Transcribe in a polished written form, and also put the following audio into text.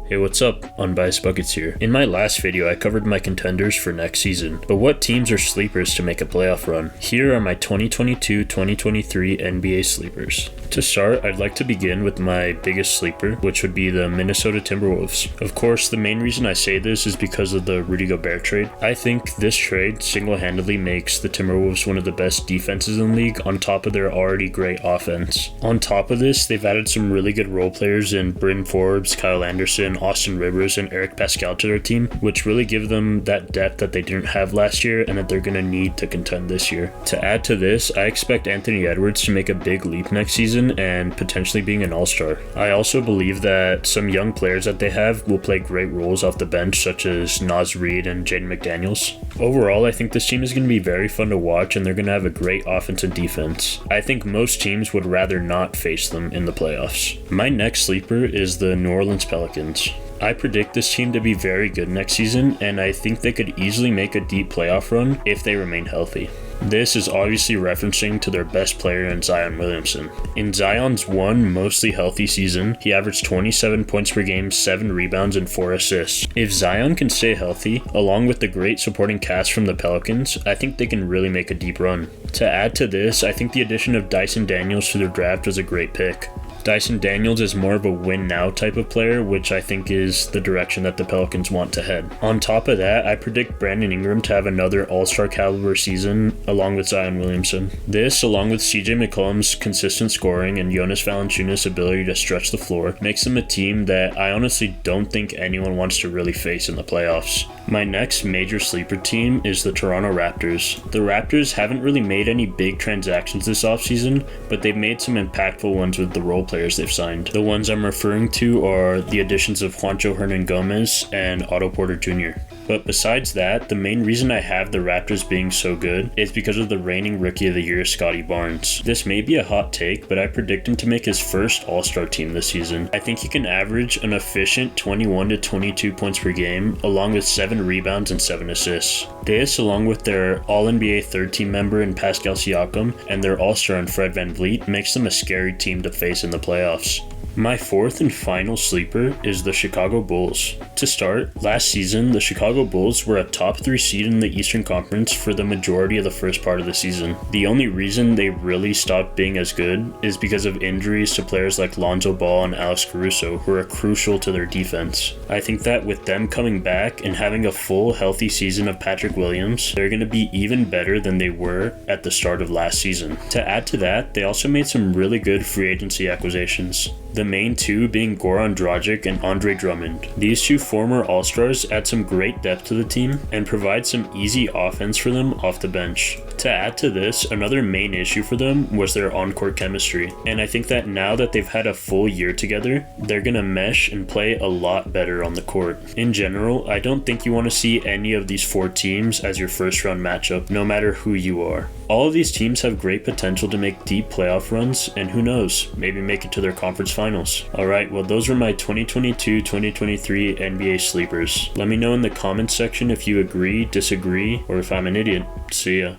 Hey, what's up? Unbiased Buckets here. In my last video, I covered my contenders for next season, but what teams are sleepers to make a playoff run? Here are my 2022-2023 NBA sleepers. To start, I'd like to begin with my biggest sleeper, which would be the Minnesota Timberwolves. Of course, the main reason I say this is because of the Rudy Gobert trade. I think this trade single-handedly makes the Timberwolves one of the best defenses in the league on top of their already great offense. On top of this, they've added some really good role players in Bryn Forbes, Kyle Anderson, Austin Rivers, and Eric Pascal to their team, which really give them that depth that they didn't have last year and that they're going to need to contend this year. To add to this, I expect Anthony Edwards to make a big leap next season and potentially being an all-star. I also believe that some young players that they have will play great roles off the bench, such as Naz Reid and Jaden McDaniels. Overall, I think this team is going to be very fun to watch and they're going to have a great offense and defense. I think most teams would rather not face them in the playoffs. My next sleeper is the New Orleans Pelicans. I predict this team to be very good next season, and I think they could easily make a deep playoff run if they remain healthy. This is obviously referencing to their best player in Zion Williamson. In Zion's one mostly healthy season, he averaged 27 points per game, 7 rebounds, and 4 assists. If Zion can stay healthy, along with the great supporting cast from the Pelicans, I think they can really make a deep run. To add to this, I think the addition of Dyson Daniels to their draft was a great pick. Dyson Daniels is more of a win-now type of player, which I think is the direction that the Pelicans want to head. On top of that, I predict Brandon Ingram to have another all-star caliber season along with Zion Williamson. This, along with CJ McCollum's consistent scoring and Jonas Valanciunas' ability to stretch the floor, makes them a team that I honestly don't think anyone wants to really face in the playoffs. My next major sleeper team is the Toronto Raptors. The Raptors haven't really made any big transactions this offseason, but they've made some impactful ones with the role players they've signed. The ones I'm referring to are the additions of Juancho Hernan-Gomez and Otto Porter Jr. But besides that, the main reason I have the Raptors being so good is because of the reigning Rookie of the Year, Scottie Barnes. This may be a hot take, but I predict him to make his first All-Star team this season. I think he can average an efficient 21 to 22 points per game, along with 7 rebounds and 7 assists. This, along with their All-NBA third-team member in Pascal Siakam and their All-Star in Fred VanVleet, makes them a scary team to face in the playoffs. My fourth and final sleeper is the Chicago Bulls. To start, last season, the Chicago Bulls were a top 3 seed in the Eastern Conference for the majority of the first part of the season. The only reason they really stopped being as good is because of injuries to players like Lonzo Ball and Alex Caruso, who are crucial to their defense. I think that with them coming back and having a full, healthy season of Patrick Williams, they're going to be even better than they were at the start of last season. To add to that, they also made some really good free agency acquisitions. The main two being Goran Dragic and Andre Drummond. These two former All-Stars add some great depth to the team and provide some easy offense for them off the bench. To add to this, another main issue for them was their on-court chemistry, and I think that now that they've had a full year together, they're gonna mesh and play a lot better on the court. In general, I don't think you want to see any of these 4 teams as your first round matchup, no matter who you are. All of these teams have great potential to make deep playoff runs, and who knows, maybe make it to their conference finals. Alright, well those were my 2022-2023 NBA sleepers. Let me know in the comments section if you agree, disagree, or if I'm an idiot. See ya.